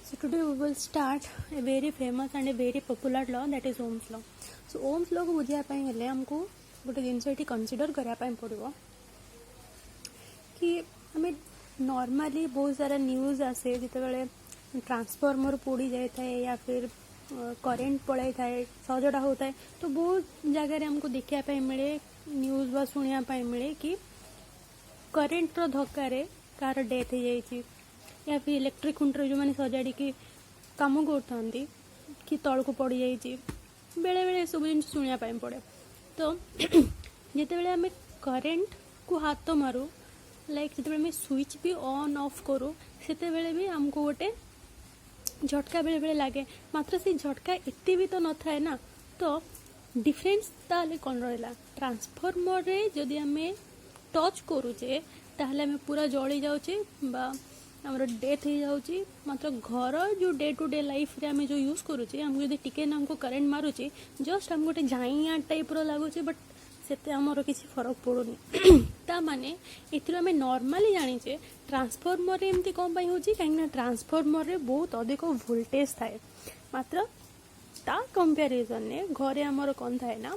So today we will start a very famous and a very popular law, that is Ohm's law. So Ohm's law को बुझिया पाई हेले हमको गोटे जिनस ये consider करा पाई पड़ो कि हमें नॉर्मली बहुत सारा न्यूज आसे जिते ट्रांसफॉर्मर पोड़ी जाए था या फिर करेंट पड़ाई थाए सहजटा होता है तो बहुत जगह हमको देखा पाई मिले न्यूज बा शुणा पाई मिले कि करेंट रो धक्का कार डेथ हो जाए या फिर इलेक्ट्रिक खुंटर जो मैंने सजाड़ी की कम करते कि तल को पड़ जाइए बेले बेले सब जिन शुणा पड़े तो जिते आम करेंट को हाथ मारू लाइक जिते स्विच भी ऑन ऑफ करूँ से भी आमको गोटे झटका बेले बेले लगे मात्र से झटका एत भी तो न थाए ना तो डिफरेंस ताले कौन रहा ट्रांसफॉर्मर रे जदि आम टच करुचे ताहले आम पूरा जली जाऊे आमर डेथ हो जाऊँगी मात्र घर जो डे टू डे लाइफ रे आम जो यूज करुचे आमको जब टिके हमको करेंट मारुचे जस्ट आम गोटे झाइया टाइप लगुचे बट से आमर किसी फरक पड़ूनी ता माने एथिरो आम नॉर्मली जानीचे ट्रांसफॉर्मर रे एमती कौन पाई होची कहीं ट्रांसफॉर्मर रे बहुत अधिक वोल्टेज थाए मात्र ता कंपैरिजन ने घरे आमर कौन थाए ना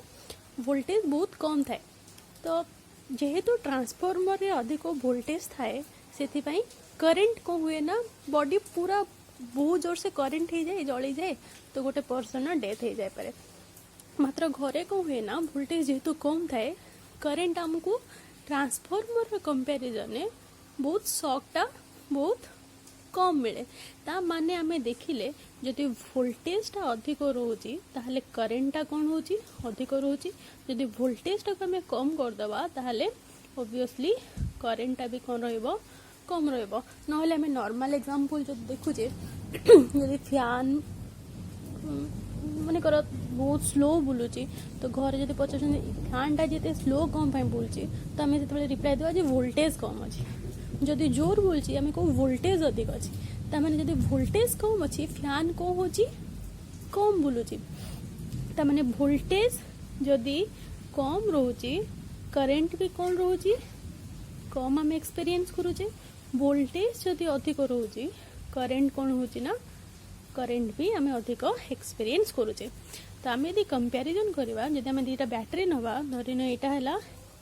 वोल्टेज बहुत कम थाए तो जेहेतु ट्रांसफॉर्मर रे अधिक वोल्टेज थाए से करेंट कौन हुए ना बॉडी पूरा बहुत जोर से करेंट हो जाए जली जाए तो गोटे पर्सन डेथ हो जाए पारे मात्र घरे कौन हुए ना वोल्टेज जेहेतु कम थाए करेंट आमको ट्रांसफॉर्मर कंपैरिजन में बहुत शॉकटा बहुत कम मिले ता माने आमे देखिले जदि वोल्टेजटा अधिक रोची ताहले करेंटटा कौन होची अधिक रोची जदि वोल्टेजटा को आमे कम करदबा ताहले ऑब्वियसली करेंटटा भी कौन रहिबो कम रहिबो नहले आमे नॉर्मल एग्जांपल जो देखुचे जदि फैन माने कर बहुत स्लो बुलुची तो घर जब पचार फैनटा जिते स्लो कम बुलूची तो आम जो रिप्लाई देवा जे वोल्टेज कम अच्छी जदि जोर बुलूची आम कौ वोल्टेज अधिक अच्छी ताने जदि वोल्टेज कम अच्छी फैन कौन हो कम बुलूची ताने वोल्टेज जदि कम रोची करेंट भी कौन रोची कम आम एक्सपीरियंस करुचे वोल्टेज जदि अधिक रोची करेंट कौन होची ना करेंट भी आम अधिक एक्सपीरियंस करुचे तो आम यदि कंपैरिजन करवा जदि आम दुईटा बैटेरी नवा धरिन यहाँ है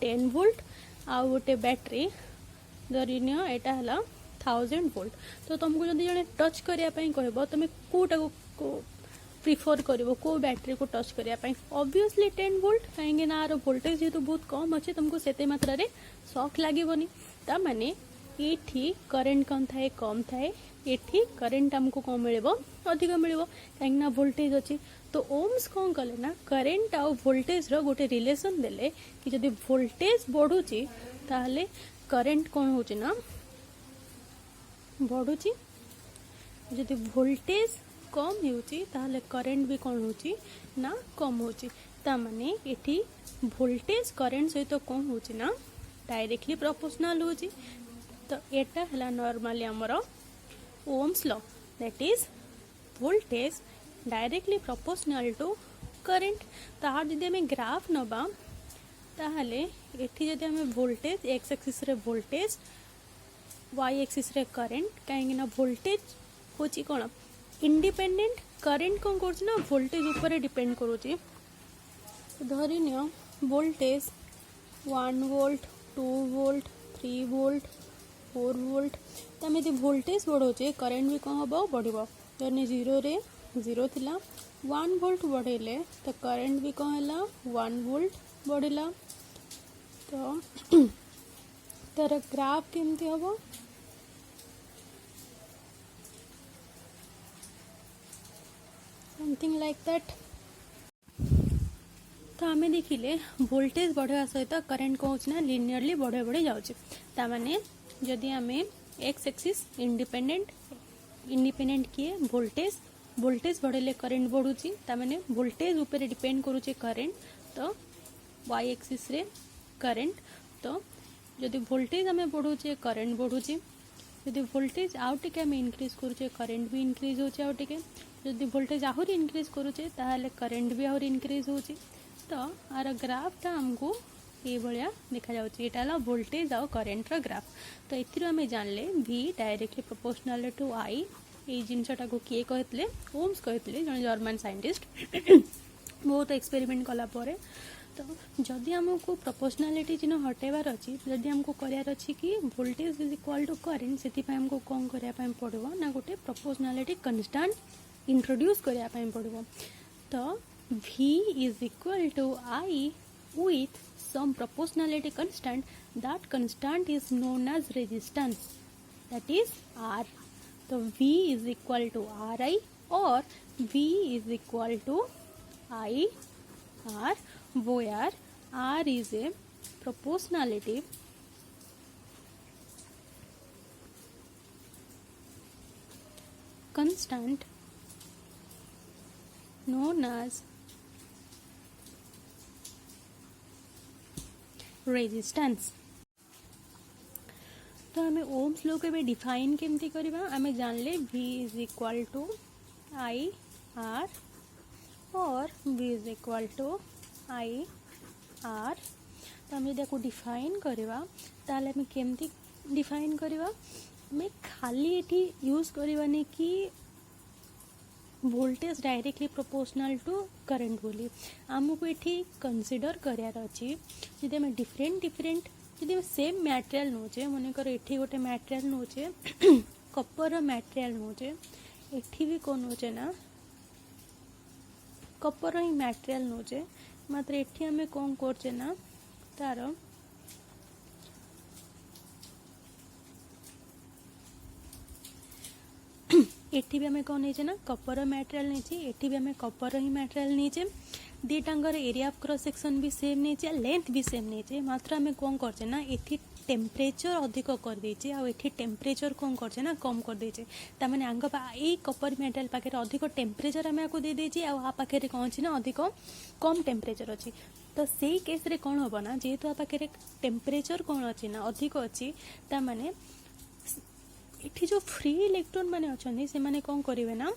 10 वोल्ट आउ गोटे बैटेरी धरिन यहाँ है 1000 वोल्ट तो तुमको जब जड़े टच करने कह तुम कौटा को प्रिफर कर बैटेरी को टच करने ऑब्वियसली 10 वोल्ट कहीं आर वोल्टेज जेहतु बहुत कम अच्छे तुमको से मात्रा शॉक लगभग ता माने ये करेंट कौन थाए कम थाए ये करेंट आमको कौन मिले अधिक मिले कहीं वोल्टेज अच्छी तो ओम्स कौन कले ना करेंट आउ वोल्टेज रो गोटे रिलेशन देले कि जदि वोल्टेज बढ़ुची ताहले करेंट कौन होची ना बढ़ुची जदि वोल्टेज कम होची ताहले करेंट भी कौन होची ना कम होची ता माने एठी वोल्टेज करेंट सहित कौन होची ना डायरेक्टली प्रोपोर्शनल होची तो एटा हला नॉर्मली हमर Ohm's law that is voltage directly proportional to current तार जदि आम ग्राफ नबा ताहले एठी जदि आम वोल्टेज एक्स एक्सिस रे वोल्टेज वाई एक्सिस रे करेंट कहीं ना वोल्टेज होची कोन इंडिपेंडेंट करेंट कौन कर ना वोल्टेज ऊपर डिपेंड करुची धरी neo voltage 1 volt 2 volt 3 volt 4 volt तो आम यदि वोल्टेज बढ़ाऊे करेंट भी कौन हम बढ़ जन 0 रे 0 थिला 1 वोल्ट बढ़ेले तो करेंट भी कौन है 1 वोल्ट बढ़ला तो तार ग्राफ केमती हम समथिंग लाइक दैट तो आम देखिले वोल्टेज बढ़ा सहित करेंट कौन ना लिनियरली बढ़े बढ़े जाऊँचे ताने जदि आम एक्स एक्सिस इंडिपेंडेंट किए वोल्टेज बढ़ेले करेंट बढ़ुची ताने वोल्टेज ऊपर डिपेंड करुचे करेंट तो वाई एक्सिस रे करेंट तो जदि वोल्टेज आम बढ़ुचे करेंट बढ़ुची जदि वोल्टेज आउ टिके आम इनक्रीज करुचे करेंट भी इनक्रीज होचे आउ टिके जदि वोल्टेज आहरी इनक्रीज करुचे ताहले करेंट भी आहरी इनक्रीज होची तो आर ग्राफटा आमको ये भाया देखा जाऊँगा वोल्टेज आउ करेंट ग्राफ तो ये आम जानले V directly proportional to I ये जिनटा को किए कहते ओम्स कहते जन जर्मन साइंटिस्ट बहुत एक्सपेरिमेंट कलापर तो जदि आमको प्रोपोर्शनालिटी जिन हटेबार अच्छी जदि आमको करार अच्छी कि voltage is equal to current से आमको कौन करने पड़ो ना गोटे प्रोपोर्शनालिटी कन्स्टांट इंट्रोड्यूस करने पड़ो तो V is equal to I with some proportionality constant. That constant is known as resistance, that is R. So V is equal to Ri or V is equal to I R, where R is a proportionality constant known as resistance. तो आम Ohm's law को define केमती करवा आम जानले V is equal to I R और V is equal to I R तो आम जब डिफाइन करवा ताले आम केमती डिफाइन करवा आम खाली ये यूज करवानी कि voltage directly proportional to current बोली आमको ये कंसीडर करार अच्छी जब आम डिफरेंट डिफरेंट जब सेम मटेरियल नौचे मनकर ये गोटे मटेरियल नौचे कपर मटेरियल नौचे एठी भी कौन नौचे ना कपर ही मटेरियल नौचे मात्र एठी आम कौन करचे ना तार एठी भी आम कौन नहीं ना कपर मटेरियल नहीं एठी भी आम कपर ही मटेरियल नहीं दीटांगर एरिया ऑफ क्रॉस सेक्शन भी सेम नहीं लेंथ भी सेम नहीं मात्र आम कौन करचे ना एठी टेम्परेचर अधिक कर देचे आ एठी टेम्परेचर कौन करचे ना कम कर देचे तामाने आंग ए कपर मेटल पाखे अधिक टेम्परेचर आम आपको दे देचे आ पाखे कौन अच्छी ना अधिक कम टेम्परेचर अच्छी तो से केस रे कौन हम ना जेहेतु आ पाखे टेम्परेचर कौन अच्छी ना अधिक अच्छी तामाने एठी जो फ्री इलेक्ट्रॉन माने अछंदी से माने कौन करिवे ना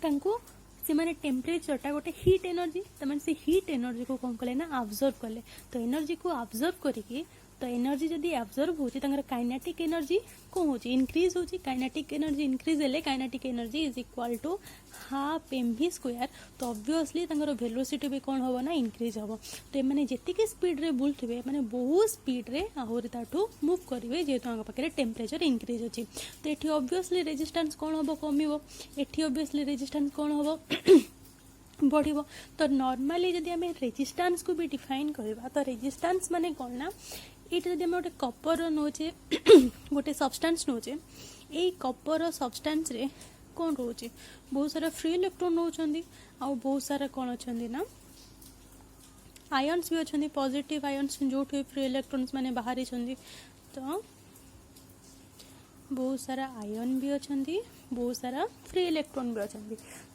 तांको से माने टेम्परेचर टा गोटे हीट एनर्जी तमाने से हीट एनर्जी को कौन कले ना ऑब्जर्व कले तो एनर्जी को ऑब्जर्व करिकी तो एनर्जी जदि ऑब्जर्व होची तांगर काइनेटिक एनर्जी को होची इंक्रीज होची काइनेटिक एनर्जी इंक्रीज हेले kinetic energy is equal to half mv square तो ऑब्वियसली तांगर वेलोसिटी भी कौन होबो ना इंक्रीज होबो तो ए माने जेतिके स्पीड रे बुलथिबे माने बहुत स्पीड रे आहुरी ताठू मूव करिवे जेतु आंग पाखरे टेम्परेचर इंक्रीज होची तो एठी ऑब्वियसली रेजिस्टेंस कौन होबो कमिबो एठी ऑब्वियसली रेजिस्टेंस कौन होबो बढ़िबो तो नॉर्मली जदि आमे रेजिस्टेंस को भी डिफाइन करबा तो रेजिस्टेंस माने कौन ना ये जब आम गोटे कपर नौचे गोटे सब्सटेंस नौचे ये कपर सब्सटेंस रे कौन रोचे बहुत सारा फ्री इलेक्ट्रॉन नौचंदी आ बहुत सारा कौन अच्छा ना आयन्स भी अच्छा पॉजिटिव आयन्स जो फ्री इलेक्ट्रॉन्स माने बाहरी तो बहुत सारा आयन भी अच्छा बहुत सारा फ्री इलेक्ट्रॉन भी अच्छा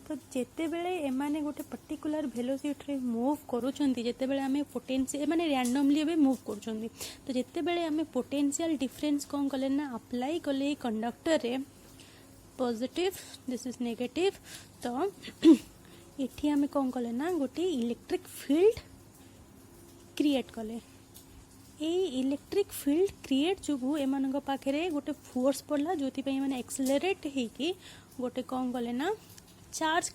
तो जिते बेले एमाने गोटे पर्टिकुलर वेलोसिटी रे मूव करूछंती जिते बेले आमे पोटेंशियल माने रैंडमली एबे मूव करूछंती तो जिते बेले आमे पोटेंशियल डिफरेंस कोन कले ना अप्लाई कले कंडक्टर रे पॉजिटिव दिस इज नेगेटिव तो एठी आमे कोन कले ना गोटे इलेक्ट्रिक फील्ड क्रिएट कले ए इलेक्ट्रिक फील्ड क्रिएट जुगु एमानक पाखरे गोटे फोर्स पड़ला जोति पई माने एक्सेलरेट हेकी गोटे कोन कले ना चार्ज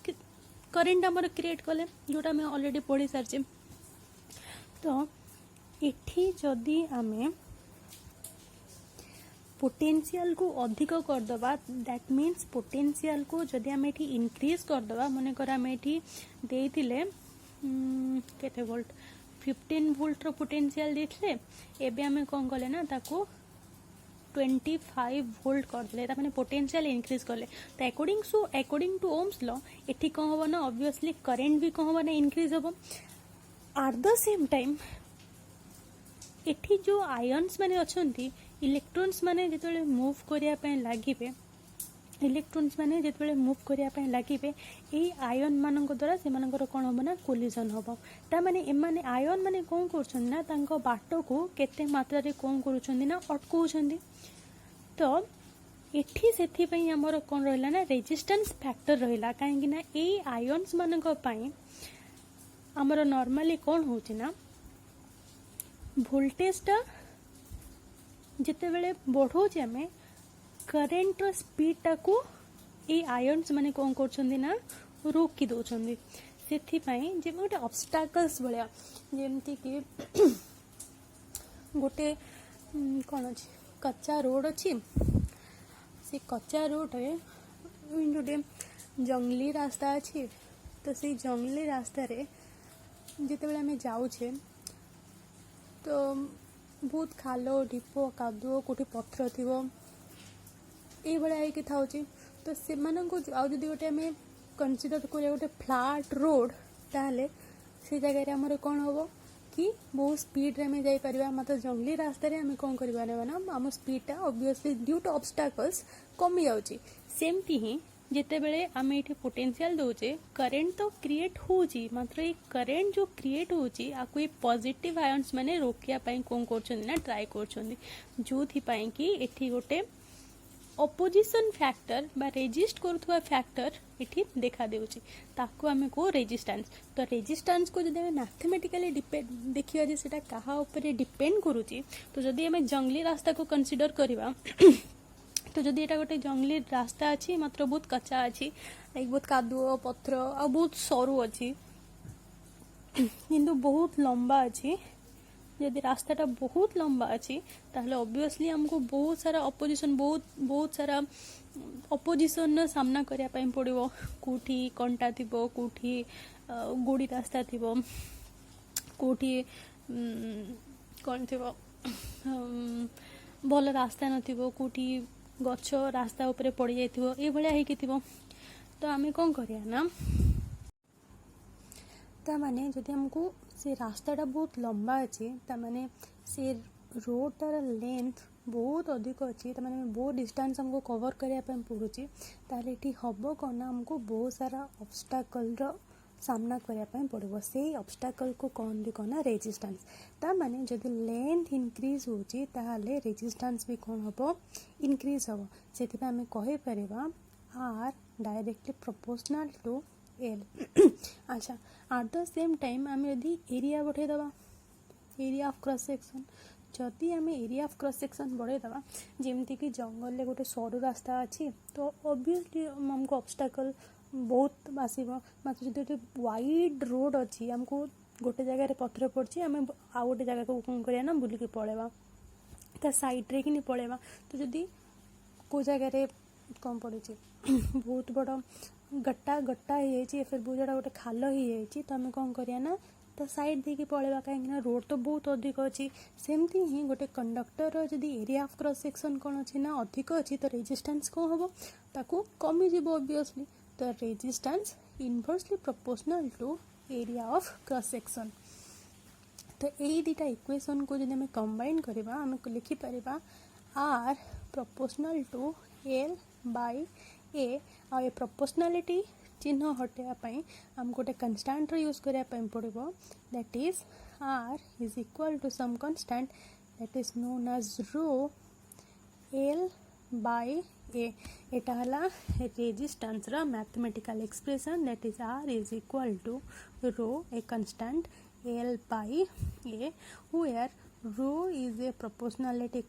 करेंट आमर क्रिएट कले जोटा मैं ऑलरेडी पढ़ी सारी तो एठी जदि आमे पोटेंशियल को अधिक करदबा दैट मीन्स पोटेंशियल को जदि आमे एठी इंक्रीज करदबा मने कर आमे एठी देइतिले केते वोल्ट 15 वोल्ट रो पोटेंशियल देथिले एबे आमे कोन कले ना ताको 25 वोल्ट कर दिले ताने पोटेंशियल इंक्रीज करले तो अकॉर्डिंग टू ओम्स लॉ एठी कौन होबो ना ऑब्वियसली करंट भी कौन होबो ना इंक्रीज होबो एट द सेम टाइम एठी जो आयन्स माने अछंती इलेक्ट्रॉन्स माने जेतले मूव करिया पे लागिबे इलेक्ट्रॉन्स माने जेतले मूव करिया पे लागिबे ए आयन मानक द्वारा से मानकर कोन होबो ना कोलिजन होबो ता माने ए माने आयन माने कोन करछन ना तांको बाटो को केते मात्रा रे कोन करूछन ना अटकौछन तो एठी सेथि पई हमर कोन रहला ना रेजिस्टेंस फैक्टर रहला काहेकि ना ए आयन्स मानक पई हमर नॉर्मली कोन होची ना वोल्टेज ता जेते बेले बढ़ो जे हमें करेंट स्पीड टा को ये आयन्स माने कौन करछन्दी ना रोकी दौरान से गोटे ऑब्स्टैकल्स भाया जमती कि गोटे कौन अच्छी कच्चा रोड अच्छी से कच्चा रोड रे गोटे जंगली रास्ता अच्छी तो से जंगली रास्ता रे जिते आम जाऊे तो बहुत खाल ढीप कादुओ कोठी पथर थी ये होगी था तो से आदि गोटे आम कनसीडर कर गोटे फ्लाट रोड ताहले से जगह आमर कौन हम कि बहुत स्पीड रे हमें जापर मतलब जंगली रास्ता रे हमें कौन कर आम स्पीडटा ऑब्वियसली ड्यू टू ऑब्स्टैकल्स कमी जाऊँगी सेमती ही जिते बेले आम ये पोटेंशियल दौचे करेंट तो क्रिएट होची मात्र ये करेंट जो क्रिएट होची आपको ये पॉजिटिव आयन्स माने रोकिया कौन कर ट्राए कर जो कि एठी गोटे ऑपोजिशन फैक्टर बा रेजिस्ट करुवा फैक्टर इठी देखा देउची ताकू आमे को रेजिस्टेंस तो रेजिस्टेंस को जदि आमे मैथमेटिकली देखिया जे सेटा कहा ऊपर डिपेंड करूची तो जदि आमे जंगली रास्ता को कंसीडर करबा तो जदि एटा गोटे जंगली रास्ता अच्छी मात्र बहुत कच्चा अच्छी लाइक बहुत कादुओ पथर आ बहुत सरू अच्छी किंतु बहुत लंबा अच्छी यदि रास्ताटा बहुत लंबा अच्छी ताहले ऑब्वियसली हमको बहुत सारा अपोजिशन बहुत सारा अपोजिशन सामना करिया पई पड़िबो कोठी कंटा थिबो कोठी गोड़ी रास्ता थिबो कोठी कौन थिबो भल रास्ता नथिबो कोठी गछ रास्ता ऊपर पड़ जाइथिबो ए भलिया हेकि थिबो तो आमे कौन करिया ना ता माने जदि हमको से रास्ताटा बहुत लंबा अच्छी ताने से रोडटार लेंथ बहुत अधिक अच्छी ताने बहुत डिस्टेंस हमको कवर करने पड़ुची ताले ये हम कौन हमको बहुत सारा ऑब्स्टैकल सामना करने पड़ो से ऑब्स्टैकल को कौन भी कहना रेजिस्टेंस ताने जदि लेंथ इंक्रीज होची ताहले रेजिस्टेंस भी कौन हम इंक्रीज हम से आम कहीपर R directly proportional to L अच्छा एट द सेम टाइम आम यदि एरिया बढ़ेदबा एरिया ऑफ क्रॉस सेक्शन जदि आम एरिया ऑफ क्रॉस सेक्शन बढ़ेदबा जमती कि जंगल में गोटे सरू रास्ता अच्छी तो ऑब्वियसली हमको ऑब्स्टैकल बहुत आसब मात्र जो गोटे वाइड रोड अच्छी हमको गोटे जगह पथर पड़ी आम आउ गोटे जगह को कौन करना बुलिकी पलैबा ता साइड रे कि पलैबा तो जदि को जगह कौन पड़ी बहुत बड़ गट्टा गट्टा हो फिर बहुत जरा गोटे खाल हो तो आम कौन करना तो साइड देकी पलैबा कहीं रोड तो बहुत अधिक अच्छी सेमती ही गोटे कंडक्टर जदि एरिया ऑफ क्रॉस सेक्शन कौन अच्छी ना अधिक अच्छी तो रेजिस्टेंस कौन हम ताकू कमी जीव ऑब्वियसली तो resistance inversely proportional to area of cross section तो यही दुटा इक्वेशन को जब आम कंबाइन करवा आम लिखिपर R proportional to L by A आ प्रोपोर्शनालिटी चिन्ह हटाई आम गोटे कन्स्टांट यूज करने पड़ो that is R is equal to some constant that is known as rho L by A एटा हला रेजिस्टेंस रा mathematical expression that is R is equal to rho a constant L by A where rho is a proportionality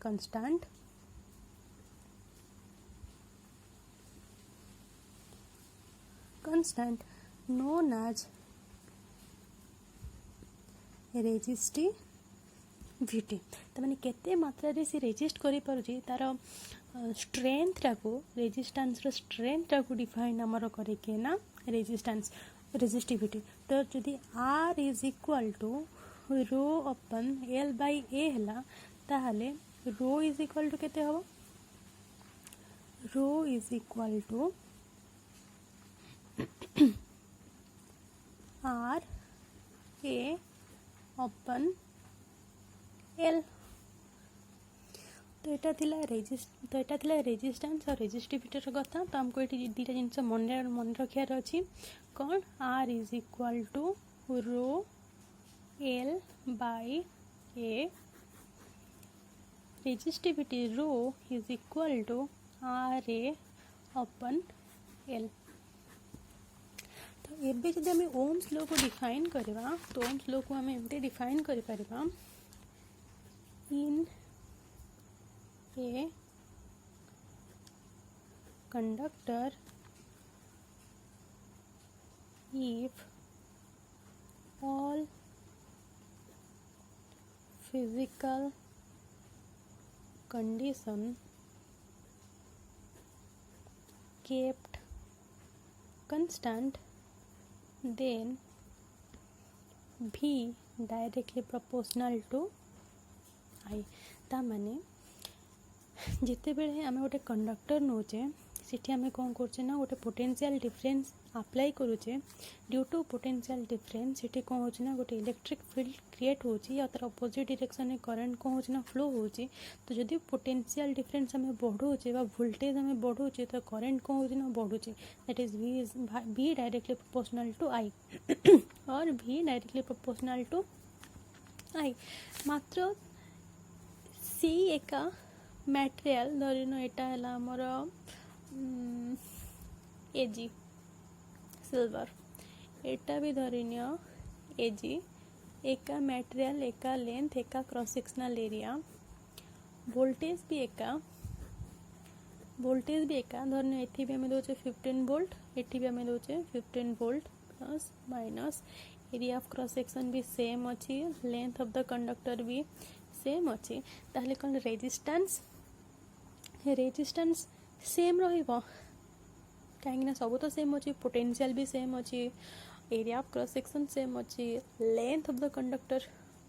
constant known as resistivity तमाने केते मात्रा रे से resist करि पारुची तार स्ट्रेंथ टाको रेजिस्टेंस रो स्ट्रेंथ टाको डिफाइन हमर करे के ना रेजिस्टिविटी तो जदि R is equal to rho अपन एल बाय ए हला ताहले रो इज इक्वल टू केते हो rho is equal to R A upon L तो यहाँ थिला रेजिस्टेंस और रेजिस्टिविटीर कथा तो हमको ये दुटा जिन मन रखार अच्छी कौन R is equal to rho L by A resistivity rho is equal to R A upon L तो एबे जब आम ओम्स लॉ को डिफाइन करवा तो ओम्स लॉ को आम एमती डिफाइन कर Paribas in a conductor if all physical condition kept constant, then V directly proportional to I. ता माने जिते बेले आम गोटे कंडक्टर नौचे सेठी आम कौन करचे ना गोटे पोटेंशियल डिफरेंस अप्लाई करूचे ड्यू टू पोटेंशियल डिफरेंस सेठी कौन होची ना गोटे इलेक्ट्रिक फील्ड क्रिएट होची या तार अपोजिट डायरेक्शन में करंट कौन होची ना फ्लो होची तो जदि पोटेंशियल डिफरेंस आम बढ़ाऊे बा वोल्टेज आम बढ़ाऊे तो करंट कौन होची ना बढ़ुचे that is V directly proportional to I और V directly proportional to I मात्र सी एका मटेरियल धरिन एटा है आमर एजी सिल्वर एटा भी धरिन एजी एका मटेरियल एका लेंथ एका क्रॉस सेक्शनल एरिया वोल्टेज भी एका धरिन एठी भी आम दौचे 15 वोल्ट एठी भी आम दौचे 15 volt plus minus area of cross section भी सेम अच्छी लेंथ ऑफ द कंडक्टर भी सेम अच्छी ताहले कौन रेजिस्टेंस सेम रहिबो कहीं सब तो सेम अच्छी पोटेंशियल भी सेम अच्छी area of cross section same अच्छी लेंथ ऑफ द कंडक्टर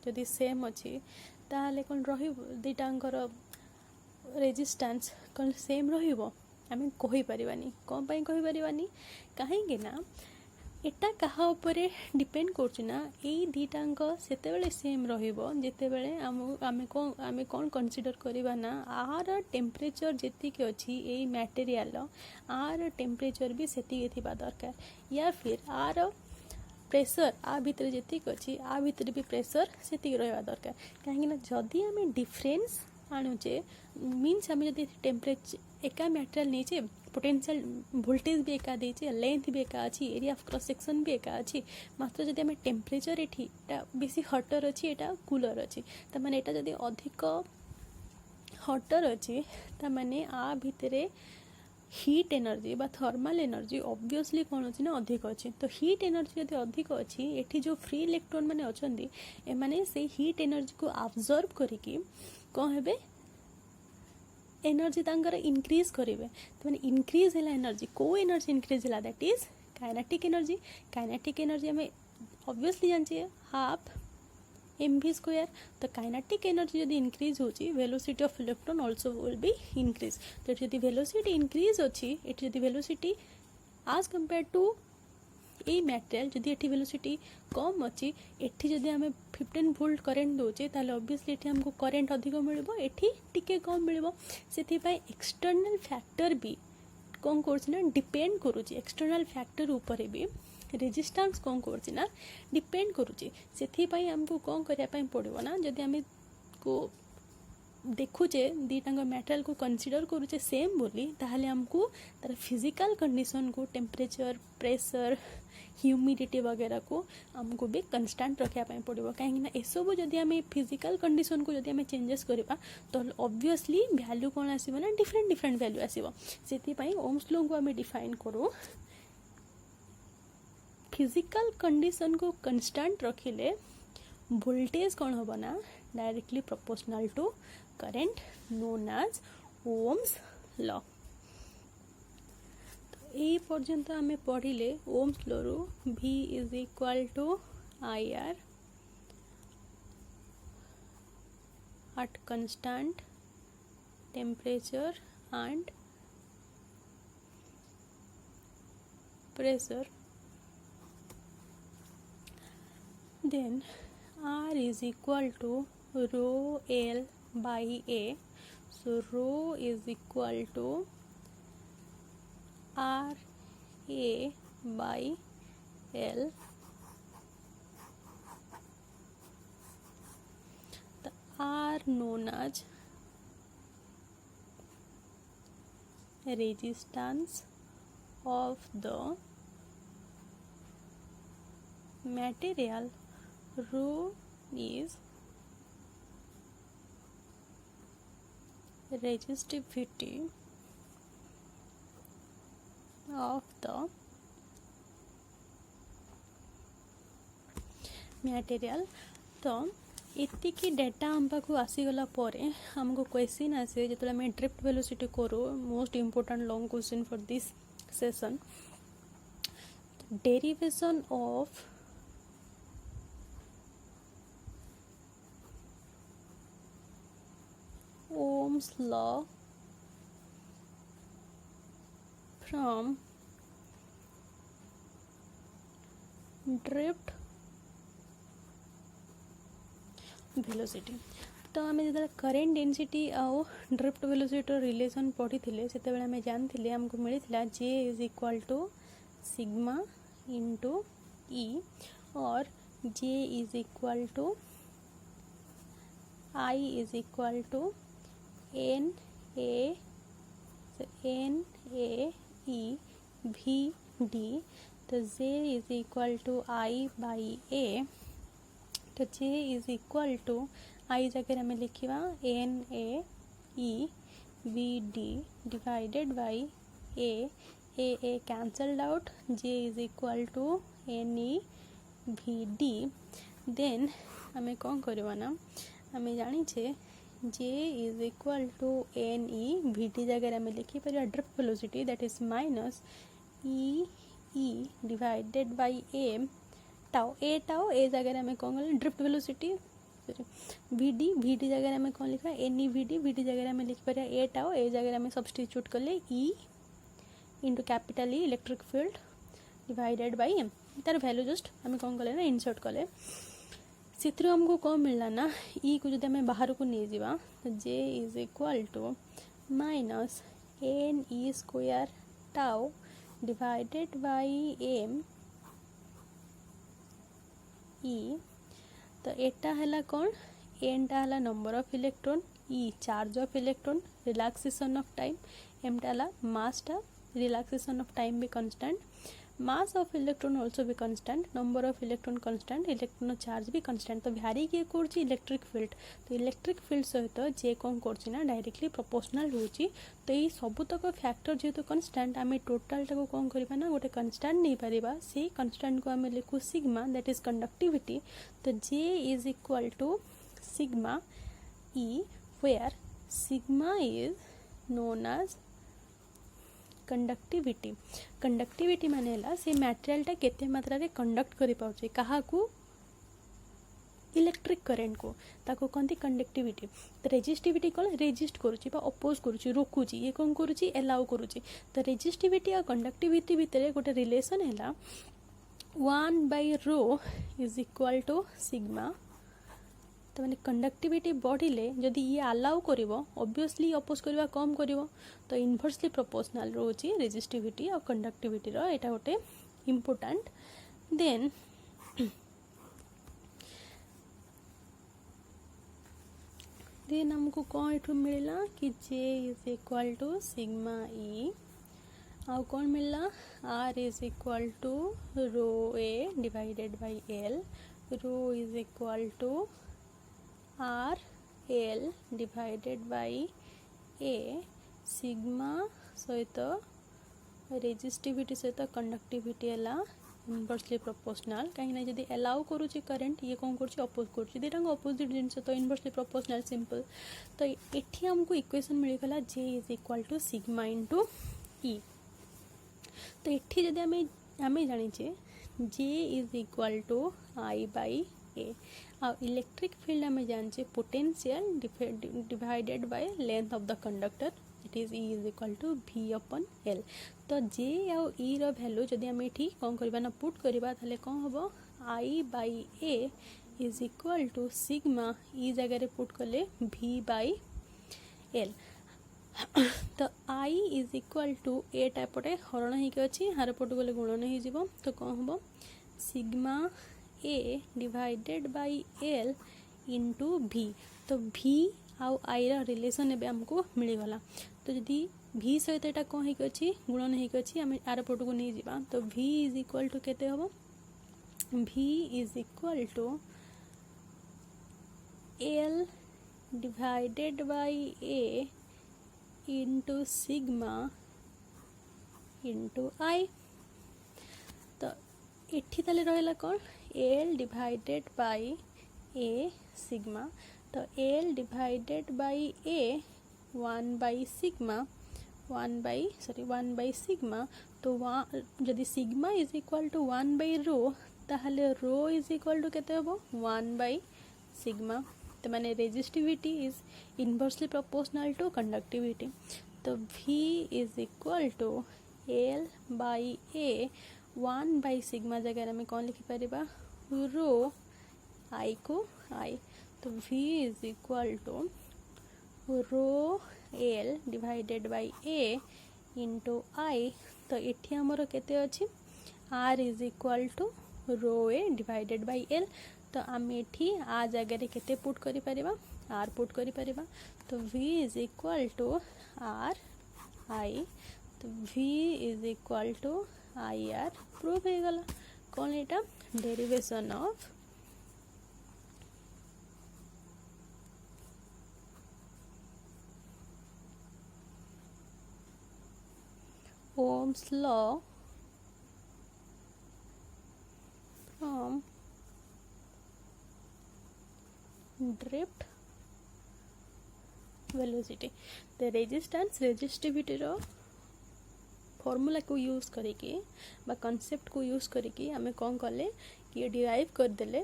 जदि सेम अच्छी ताहले कौन रहीटांकर रेजिस्टेंस कौन सेम रहिबो आम कहि परिबानी कौन पई कहि परिबानी कहीं ना एटा कहा उपरे डिपेंड करछिना एई दीटांक सेतेबेले सेम रहिबो जेतेबेले आमे कौन कंसीडर करिबा ना आर टेम्परेचर जेतिके अछि एई मटेरियल आर टेम्परेचर भी सेतिके थिबा दरकार या फिर आर प्रेशर आ भितर जेतिके अछि आ भितर भी प्रेशर सेतिके रहबा दरकार काहेकि ना जदि आमे डिफरेंस आणुचे मीन्स आमे जदि टेम्परेचर एका मटेरियल नेचे पोटेंशियल वोल्टेज भी एका देचे लेंथ भी एका अच्छी एरिया ऑफ क्रॉस सेक्शन भी एका अच्छी मात्र जदि आम टेम्परेचर एठी बेसी हटर अच्छी एटा कूलर अच्छी त माने एटा जदि अधिक हटर अच्छी त माने आ भितरे हीट एनर्जी बा थर्मल एनर्जी ऑब्वियसली कौन अच्छी ना अधिक अच्छी तो हीट एनर्जी जदि अधिक अच्छी एठी जो फ्री इलेक्ट्रॉन माने अछंती ए माने से हीट एनर्जी को अब्जॉर्ब करिकी कौन हेबे एनर्जी तांकर इनक्रीज करेंगे तो मैंने इनक्रीज है एनर्जी को एनर्जी इनक्रीज है दैट इज काइनेटिक एनर्जी हमें ऑब्वियसली जानते हाफ mv² तो काइनेटिक एनर्जी यदि इंक्रीज होची velocity of electron also will be increase तो यदि वेलोसिटी इंक्रीज होची एटी यदि वेलोसिटी आज कंपेयर टू ए मटेरियल जदि एटी वेलोसिटी कम अच्छी एटी जदि आम 15 वोल्ट करेंट दौचे ताले ऑब्वियसली एटी हमको करेंट अधिक मिलबो एटी टिके कम मिलबो सेति पई एक्सटर्नल फैक्टर भी कौन करछि ना डिपेंड करूछि एक्सटर्नल फैक्टर ऊपर भी रेजिस्टेंस कौन करछि ना डिपेंड करूछि सेति पई हमको कौन करिया पई पड़िबो ना जदि आम को देखुचे दीटांग मटेरियल को कंसीडर करूचे सेम बोली ताहले हमको तार फिजिकल कंडीशन को टेम्परेचर प्रेशर ह्यूमिडिटी वगैरह को हमको भी कंस्टांट रखा पड़ो कहीं ए सब जदि आम फिजिकल कंडीशन को जदि आम चेंजेस करवा तो ऑब्वियसली वैल्यू कौन आसो ना डिफरेंट वैल्यू आसो से ओम्स लॉ को आम डिफाइन करूँ फिजिकल कंडीशन को कंस्टांट रखिले वोल्टेज कौन हम ना directly proportional to current known as Ohm's law तो ये पर्यंत आम पढ़िले ओम्स लॉ रू V is equal to IR at constant temperature and pressure. Then R is equal to rho L by A. So rho is equal to R A by L. The R known as resistance of the material. Rho is resistivity of the material. तो इतनी data आम पाक आसीगला आमको question आसे जो आम drift velocity करूँ most important long question for this session derivation of Ohm's law from drift velocity। तो आम जो करेन्ट डेनसीटी आउ ड्रिफ्ट वेलोसिटी रिलेशन पढ़ी से आम जानते आमको मिलता J is equal to sigma into E और J is equal to I is equal to N A E V D. तो J is equal to I by A. तो J is equal to I जगह हमें लिखा N A E V D divided by A cancelled out J is equal to N E V D. Then आम कौन करवा ना आम जाचे J is equal to N E V D जगह आम लिखिपर drift velocity that is minus E divided by A tau A जगह आम कौन कल ड्रिफ्ट वेलोसिटी वी डी जगह आम कौन लिखा एन ई वी डी जगह आम लिखिपर ए टाउ ए जगह आम सब्स्टिट्यूट कले e into capital E electric field divided by m तार वैल्यू जस्ट आम कौन कले ना इनसर्ट कले से आमको कौन मिलला ना ई को जब आम बाहर को नहीं जावा तो J is equal to minus N E square tau divided by M E. तो एटा है कौन एन टा है number of electron E charge of electron relaxation of time M टा है मास टा रिलैक्सेशन ऑफ टाइम भी constant mass of electron also भी constant number of electron constant electron charge भी कांस्टेंट। तो भ्यारी किए कर इलेक्ट्रिक फील्ड तो इलेक्ट्रिक फील्ड सहित जे कौन करना डायरेक्टली प्रोपोर्शनल रोची। तो ये सबुतक फैक्टर जेहेतु कांस्टेंट आम टोटाल टाक कौन करवा ना गोटे कांस्टेंट नहीं पारिबा से कांस्टेंट को आम लिखू सिग्मा दैट इज कंडक्टिविटी। तो J is equal to sigma E where sigma is known as conductivity माने से मटेरियल केते मात्रा रे कंडक्ट करि पाउचे कहा को इलेक्ट्रिक करेंट को ताको कहते कंडक्टिविटी। तो रेजिस्टिविटी कौन रेजिस्ट करुच्ची अपोज करुच्ची रोकुची ये कौन करुच्ची एलाउ करुच्ची। तो रेजिस्टिविटी और कंडक्टिविटी भितर गोटे रिलेशन है 1/ρ इज इक्वल टू सिग्मा। तो मैंने कंडक्टिविटी बढ़िले जदि ये अलाउ करिवो ऑब्वियसली अपोज करवा कम करिवो तो इनवर्सली प्रोपोर्शनल रोची रेजिस्टिविटी और कंडक्टिविटी रो एटा गोटे इम्पोर्टेंट। देन हमको कौन एठू मिलला कि J is equal to sigma E आउ कौन मिलला R is equal to rho A divided by L rho is equal to R L divided by A sigma सहित रेजिस्टिविटी सहित कंडक्टिविटी है इनवर्सली प्रोपोर्शनल कहीं जदि एलाउ करुच्ची करेंट ये कौन कर अपोज कर अपोजिट जिनस तो इनवर्सली प्रोपोर्शनल सिंपल। तो ये आमको इक्वेशन मिलगला J is equal to sigma into E. तो ये जदि आम जाचे J is equal to I by A और इलेक्ट्रिक फील्ड आम जाने potential divided by length of the conductor it is E is equal to V upon L। तो J आउ E रो वैल्यू जदि आम ये कौन करवा ना पुट करवा ताले कौन हम I by A is equal to sigma E जगह पुट कले V बाई L। तो I is equal to A टाइपटे हरण होगी हार पट गले गुणन हो तो कौन हम sigma A divided by L into V। तो V आउ आई रिलेशन एवं आमको मिलगला। तो जदि V सहित यहाँ कौन होगी गुणन होगी आम आर पट को नहीं जावा तो V इज इक्वल टू केते हम V is equal to L divided by A into sigma into I. तो एठी ताले रहिला कौन L divided by A sigma, तो एल डिवाइडेड बाई ए 1/सिग्मा, 1/सिग्मा, तो जदि सिग्मा इज इक्वाल टू 1/रो ताहले रो इज इक्वाल टू केते हबो 1/सिग्मा, तो माने resistivity is inversely proportional to conductivity, तो V is equal to L by A 1/सिग्मा जगह में कौन लिखि परिबा रो आई को आई, तो V is equal to rho L divided by A into I, तो एठी हमर केते अछि R is equal to rho A divided by L, तो आम एठी आ जगह केते पुट करि परिबा R पुट करि परिबा, तो V is equal to R I, तो V is equal to I R prove हो गला। कौन एटा derivation of Ohm's law from drift velocity, the resistance resistivity rho formula को यूज करिकी बा कॉन्सेप्ट को यूज करिकी आमे कौन कले कि डिराइव कर देले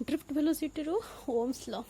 ड्रिफ्ट वेलोसिटी रो ओम्स लॉ।